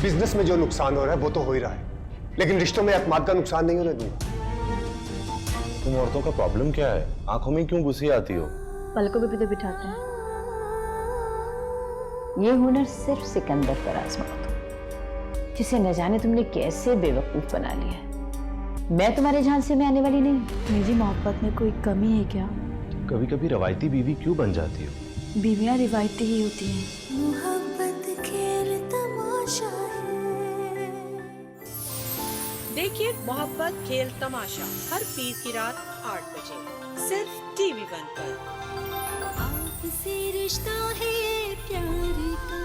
Business में जो नुकसान हो रहा है वो तो हो ही रहा है, लेकिन रिश्तों में एतमाद का नुकसान नहीं होने दूंगा। तुम औरतों का प्रॉब्लम क्या है? आंखों में क्यों गुस्से आती हो? पलकों पे भी तो बिठाते हैं। ये हुनर सिर्फ सिकंदर पर आजमाओ, जिसे न जाने तुमने कैसे बेवकूफ बना लिया है। मैं तुम्हारे झांसे में आने वाली नहीं। मेरी मोहब्बत में कोई कमी है क्या? कभी कभी रवायती बीवी क्यों बन जाती हो? बीवियां रिवायती ही होती हैं। मोहब्बत खेल तमाशा है। देखिए मोहब्बत खेल तमाशा हर पीर की रात 8 बजे सिर्फ TV1 पर। आपसी रिश्ता है प्यार का।